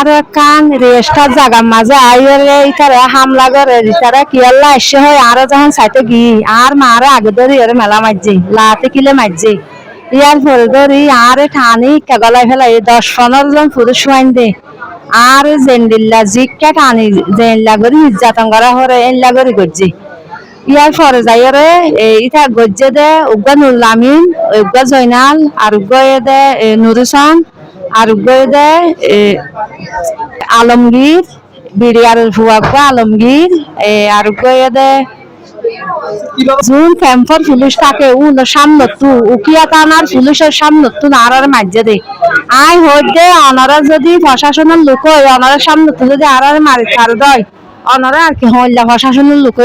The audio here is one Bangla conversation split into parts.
আর কান রেস্টার জায়গার মাঝে আইলে ইতারা হামলা করে ইতারা কি আল্লাহ এসে হয় আর যখন সাইতে গি আর মারে আগে ধরি ওরে মেলা মারছে লাতে কিলে মারছে ইয়ার পরে ধরি আর ঠানি কেগলাই ফেলাই 10-15 জন পুরুষ ওয়াইন দে আর জেন্ডিল্লা জিক্কা টানি জেন্লা করে নির্যাতন করা হরে এল্লা করে করছে ইয়ার পরে যাই রে ইটা গজ্জে দে উগ্গা নুরুল আমিন উগ্গা জয়নাল আর উগ্গা দে নুরুসান আর উগ্গা দে আলমগীর বিরিয়ার ফুয়াগ্গা আলমগীর আর উগ্গা দে জুন ফেমফর পুলিশ থাকে সামনে তু উকিয়া থানার পুলিশের সামনে তু আর মাঝে দে আই হইতে অনারা যদি প্রশাসনের লোক হয় অনারা সামনে তু যদি আর মারি ছাড় দেয় অনারা আর কি হইলা প্রশাসনের লোক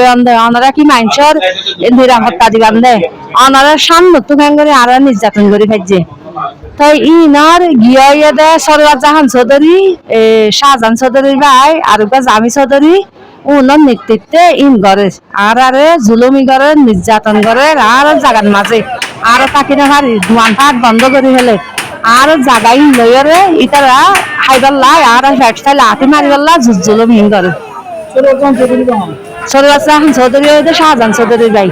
অনারা কি মানুষের নিরাপত্তা দিবান দে অনারা সামনে তু ফ্যান করে আর নির্যাতন করে ফেলছে তাই ইনার গিয়ে দে সরওয়ার জাহান চৌধুরী শাহজাহান চৌধুরীর ভাই আর জামি চৌধুরী উনার নেতৃত্বে ইন করে আর জুলুমি করে নির্যাতন করে আর জাগার মাঝে আর তাকে না ভারি ধোঁয়ান ফাট বন্ধ করে ফেলে আর জাগাই লইরে ইতারা হাইবাল্লা আর ফ্যাটটা লাঠি মারিবাল্লা জুলুম হিং করে সরওয়ার জাহান চৌধুরী শাহজাহান চৌধুরীর ভাই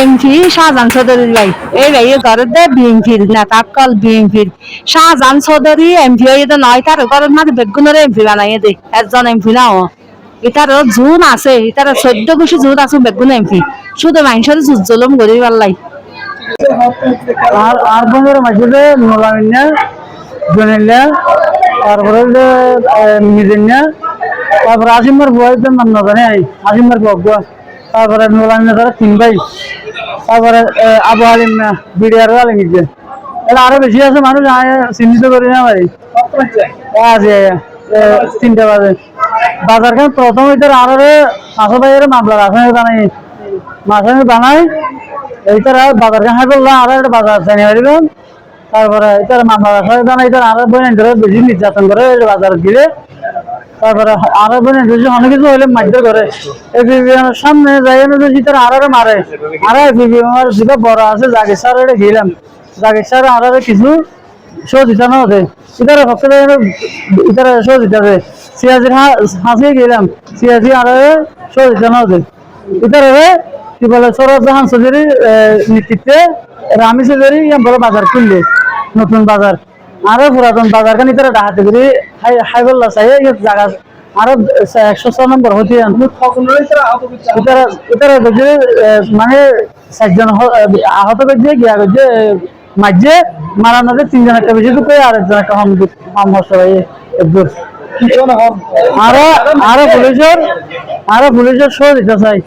এমপি শাহজাহান চৌধুরীর ভাই এই ভাই ঘরের দে বিএনপির নেতা কল বিএনপির শাহজাহান চৌধুরী এমপি হয়ে নয় তার ঘরের মাঝে বেগুনের এমপি বানাইয়ে দে একজন এমপি না ও এটার জুন আছে এটার 14 কোটি জুন আছে বেগুন এমপি শুধু মানুষের জুলুম করি পারলাই আর বন্ধুর মাঝে নোলামিনা জনিল্লা তারপরে মিজিনা তারপরে আজিমের বয়সের নাম না জানি আজিমের বগুয়া তারপরে নোলামিনা তারা 3 ভাই তারপরে আবু আলিম না বিডিআর আলিম গিয়ে এরা আরো বেশি আছে মানুষ চিহ্নিত করি না ভাই আছে 3টা বাজে বাজার খান প্রথম এটার আরো 500 ভাইয়ের মামলা রাসায়নিক বানাই রাসায়নিক বানাই এইটার বাজার খান হাই বললাম আর একটা বাজার জানি পারিবেন তারপরে এটার মামলা রাসায়নিক বানাই এটার আরো বোন বেশি নির্যাতন করে বাজার দিলে তারপরে আরো বোন বেশি অনেক কিছু হইলে মারধর করে এপিবিএমের সামনে যাই যেটার আরো মারে আর এপিবিএমের যেটা বড় আছে জাগির স্যার এটা গেলাম জাগির স্যার আরো কিছু শো দিতে না হতে এটার পক্ষে এটার শো দিতে হবে সিয়াজির হাসিয়ে গেলাম সিয়াজি আরো শো দিতে না হতে এটার কি বলে সরোজ জাহান চৌধুরীর নেতৃত্বে রামি চৌধুরী বড় বাজার খুললে নতুন বাজার আরো পুরাতন বাজার খান ইতারা ডাহাতে করি হাইবল্লা চাই জায়গা আরো 106 নম্বর হতে ইতারা মানে 4জন আহত করছে গিয়া করছে মাঝে মারানোতে 3জন একটা বেশি ঢুকে আর একজন একটা কম হস্ত আরো পুলিশের শো দিতে চাই।